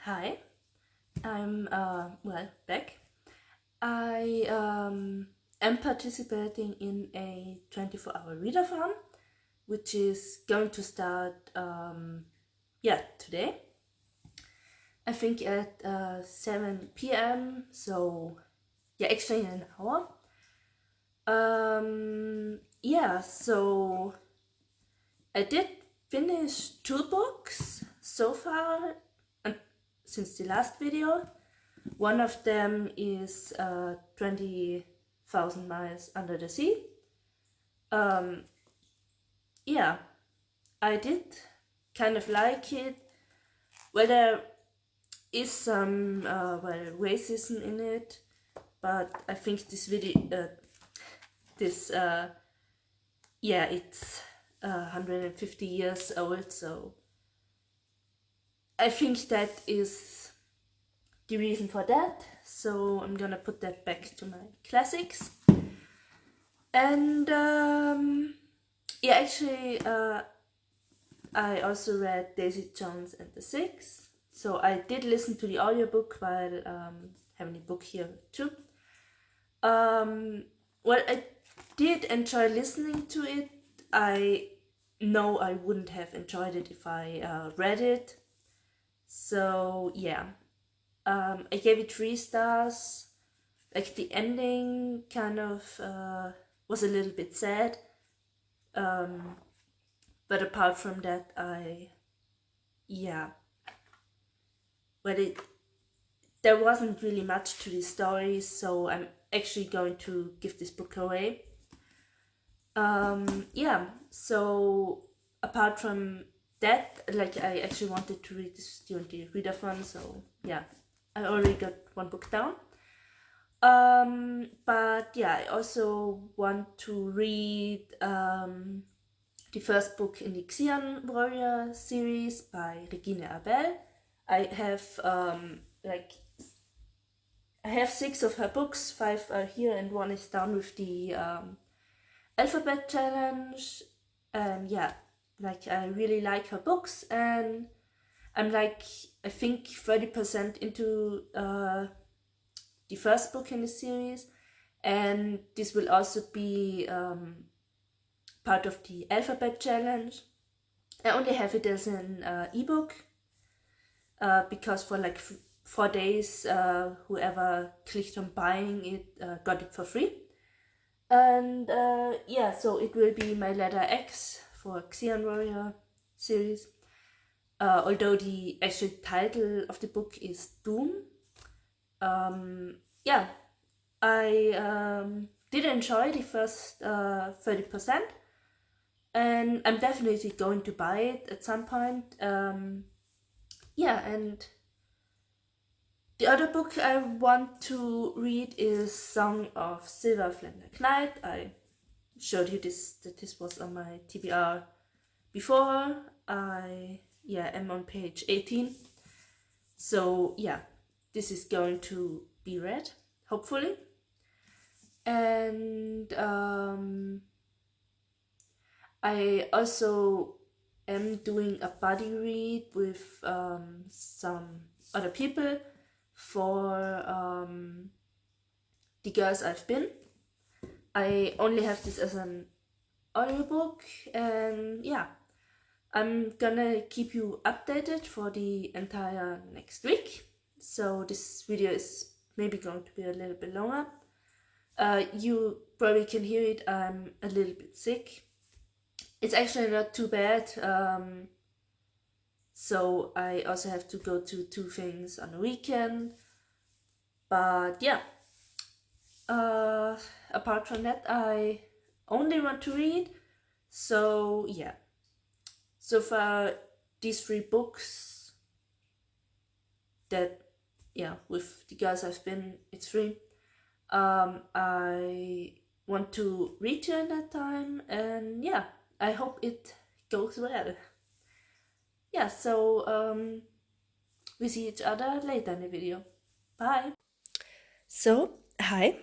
Hi, I'm back. I am participating in a 24-hour readathon, which is going to start today. I think at 7 p.m. So actually in an hour. So I did finish 2 books so far since the last video. One of them is 20,000 Miles Under the Sea. I did kind of like it. Well, there is some racism in it, but I think this video, it's 150 years old, so I think that is the reason for that. So I'm gonna put that back to my classics. And I also read Daisy Jones and the Six. So I did listen to the audiobook while having the book here too. I did enjoy listening to it. I know I wouldn't have enjoyed it if I read it. So I gave it 3 stars. Like the ending kind of was a little bit sad. But apart from that, there wasn't really much to the story, so I'm actually going to give this book away. So apart from that, I actually wanted to read this during the readathon, so I already got 1 book down. I also want to read the first book in the Xian Warrior series by Regine Abel. I have 6 of her books, 5 are here and 1 is down with the alphabet challenge. I really like her books, and I'm I think 30% into the first book in the series, and this will also be part of the alphabet challenge. I only have it as an ebook because for 4 days whoever clicked on buying it got it for free. And so it will be my letter X for Xian Warrior series, although the actual title of the book is Doom. I did enjoy the first 30%, and I'm definitely going to buy it at some point. And the other book I want to read is Song of Silver Flank Knight. I showed you that this was on my TBR before. I am on page 18. So this is going to be read, hopefully. And I also am doing a buddy read with some other people for The Girls I've Been. I only have this as an audiobook, and I'm gonna keep you updated for the entire next week. So this video is maybe going to be a little bit longer. You probably can hear it, I'm a little bit sick. It's actually not too bad. So I also have to go to 2 things on the weekend. But apart from that, I only want to read. So so far these 3 books that with The Girls I've Been, it's free. I want to read during that time, and I hope it goes well. So we see each other later in the video. Bye. So hi.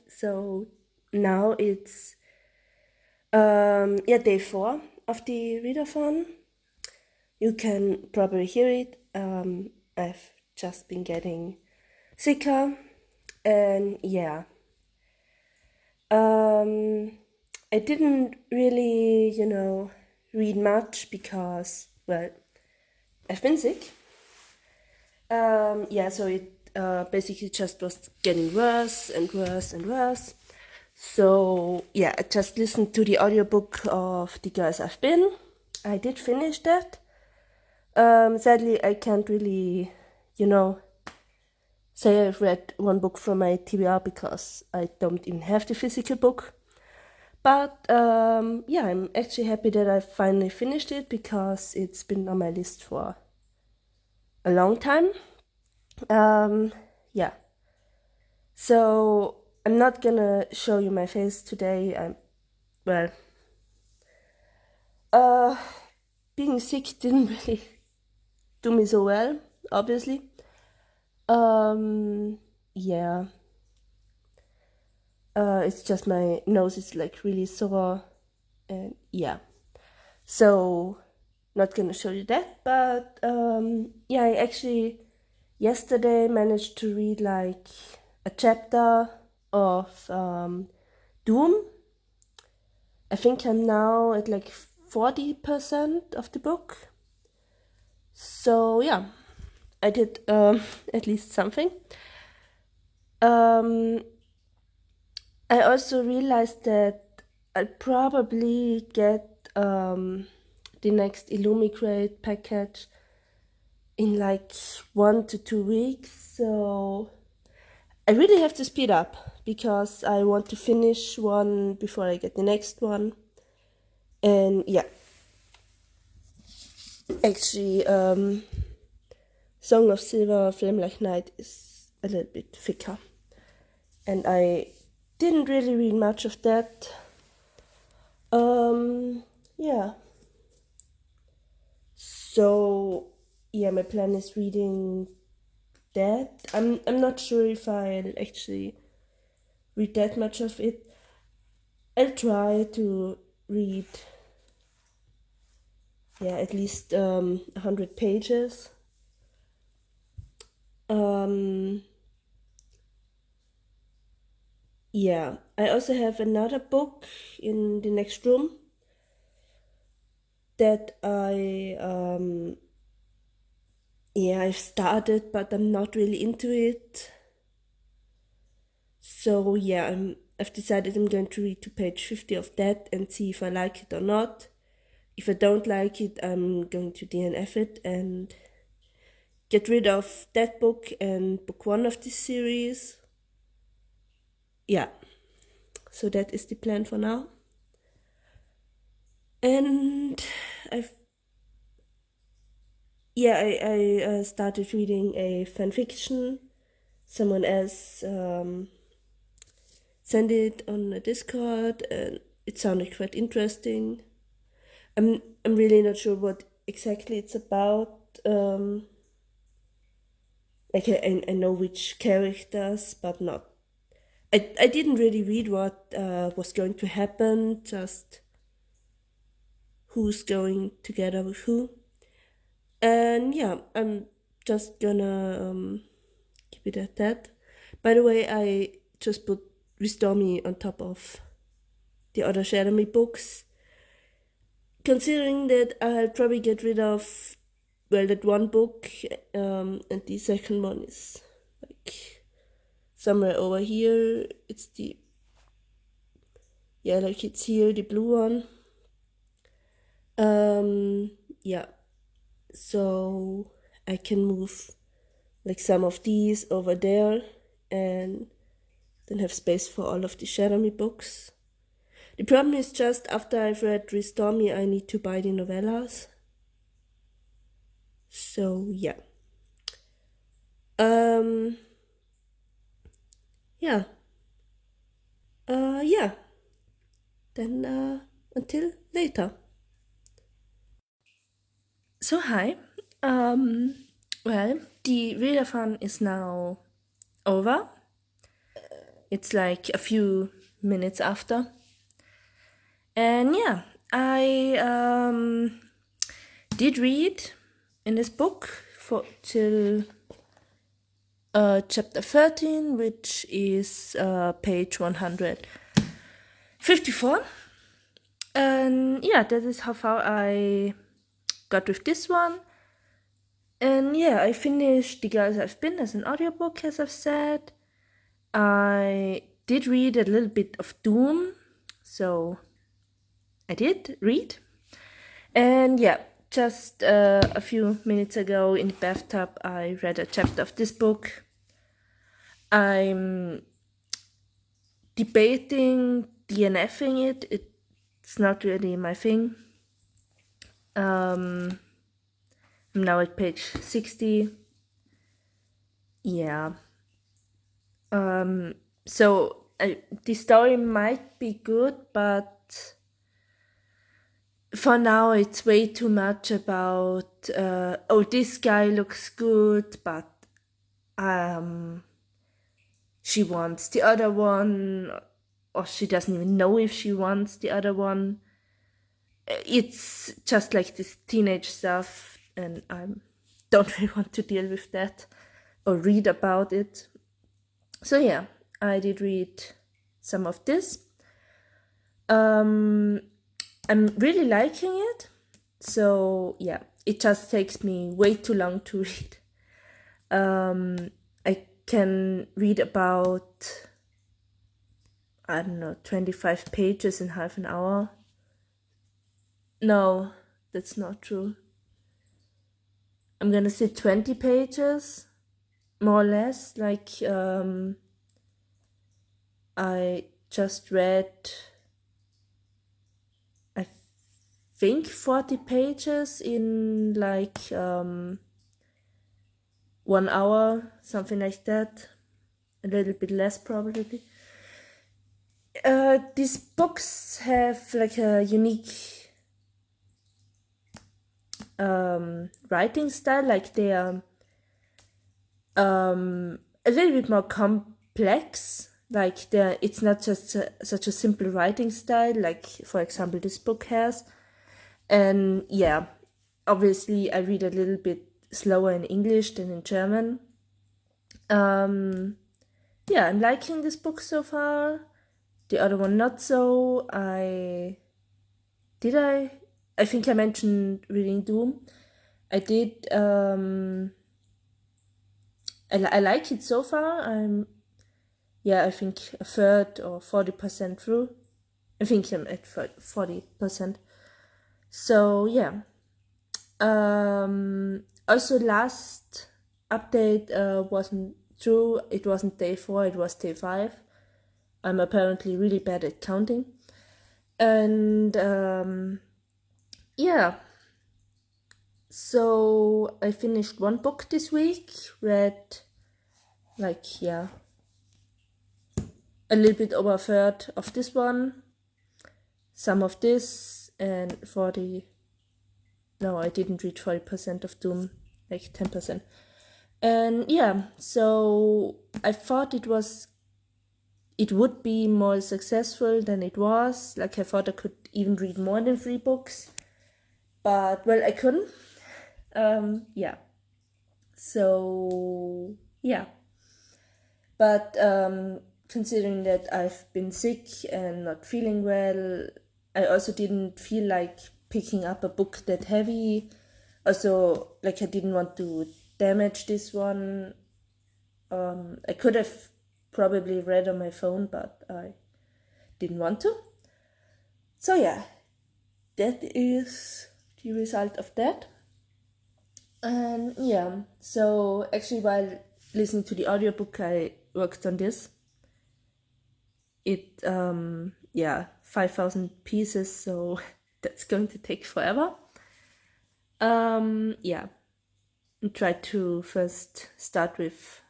So now it's day 4 of the readathon. You can probably hear it. I've just been getting sicker, and yeah. I didn't really, read much because, well, I've been sick. So it basically just was getting worse and worse and worse. So yeah, I just listened to the audiobook of The Girls I've Been. I did finish that. Sadly, I can't really, say I've read one book from my TBR because I don't even have the physical book. But yeah, I'm actually happy that I finally finished it because it's been on my list for a long time. Yeah. So I'm not gonna show you my face today. Being sick didn't really do me so well, obviously. Yeah. It's just my nose is like really sore, and yeah. So not gonna show you that, but yeah, I actually yesterday managed to read like a chapter of Doom. I think I'm now at like 40% of the book. So yeah, I did at least something. I also realized that I'll probably get the next Illumigrate package in like 1 to 2 weeks. So I really have to speed up because I want to finish one before I get the next one. And yeah, actually, Song of Silver, Flame Like Night is a little bit thicker. And I didn't really read much of that. Yeah. So yeah, my plan is reading that. I'm not sure if I'll actually read that much of it. I'll try to read at least 100 pages. Yeah, I also have another book in the next room that I've started, but I'm not really into it. So yeah, I've decided I'm going to read to page 50 of that and see if I like it or not. If I don't like it, I'm going to DNF it and get rid of that book and book 1 of this series. Yeah, so that is the plan for now. And I started reading a fanfiction. Someone else sent it on a Discord, and it sounded quite interesting. I'm really not sure what exactly it's about. Like I know which characters, but not. I didn't really read what was going to happen. Just who's going together with who. And yeah, I'm just gonna keep it at that. By the way, I just put Restore Me on top of the other Shadow Me books. Considering that I'll probably get rid of, that one book, and the second one is like somewhere over here. It's it's here, the blue one. Yeah, so I can move like some of these over there and then have space for all of the Shadow Me books. The problem is just after I've read Restore Me, I need to buy the novellas. So yeah. Yeah. Yeah. Then until later. So hi. The Readathon is now over. It's like a few minutes after. And yeah, I did read in this book till chapter 13, which is page 154. And yeah, that is how far I got with this one. And yeah, I finished The Girls I've Been as an audiobook, as I've said. I did read a little bit of Doom, so I did read. And yeah, just a few minutes ago in the bathtub, I read a chapter of this book. I'm debating DNFing it. It's not really my thing. I'm now at page 60. Yeah. So the story might be good, but for now it's way too much about this guy looks good, but she wants the other one, or she doesn't even know if she wants the other one. It's just like this teenage stuff, and I don't really want to deal with that or read about it. So yeah, I did read some of this. I'm really liking it. So yeah, it just takes me way too long to read. I can read about, 25 pages in half an hour. No, that's not true. I'm gonna say 20 pages, more or less. Like, I just read, I think 40 pages in like 1 hour, something like that. A little bit less probably. These books have like a unique writing style. Like they are a little bit more complex. Like it's not just such a simple writing style, like for example this book has. And yeah, obviously I read a little bit slower in English than in German. Yeah, I'm liking this book so far. The other one not so. I think I mentioned reading Doom. I did. I like it so far. I think a third or 40% through. I think I'm at 40%. So yeah. Also, last update wasn't true. It wasn't day 4. It was day 5. I'm apparently really bad at counting. And yeah. So I finished one book this week. Read a little bit over a third of this one, some of this, and I didn't reach 40% of Doom, like 10%. And yeah, so I thought it would be more successful than it was. Like I thought I could even read more than 3 books, but well, I couldn't. Yeah. So yeah. But considering that I've been sick and not feeling well, I also didn't feel like picking up a book that heavy. Also, like I didn't want to damage this one. I could have probably read on my phone, but I didn't want to. So yeah, that is the result of that. And yeah, so actually while listening to the audiobook, I worked on this. It 5,000 pieces, so that's going to take forever. Yeah, and try to first start with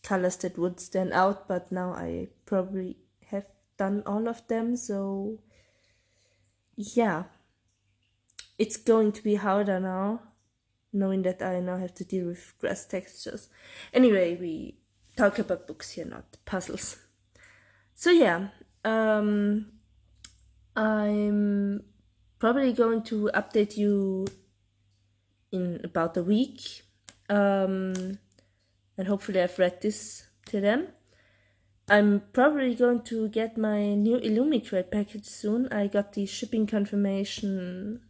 colors that would stand out, but now I probably have done all of them, so yeah, it's going to be harder now, knowing that I now have to deal with grass textures. Anyway, we talk about books here, not puzzles. So yeah, I'm probably going to update you in about a week. And hopefully I've read this to them. I'm probably going to get my new Illumicrate package soon. I got the shipping confirmation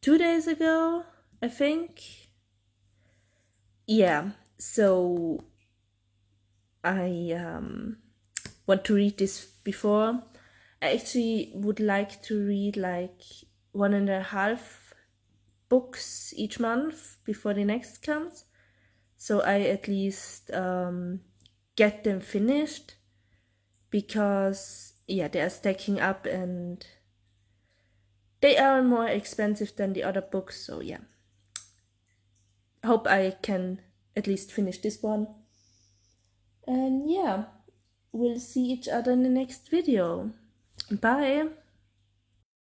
2 days ago, I think. Yeah, so I want to read this before. I actually would like to read like 1.5 books each month before the next comes. So I at least get them finished, because yeah, they are stacking up and they are more expensive than the other books. So yeah, hope I can at least finish this one. And yeah, we'll see each other in the next video. Bye!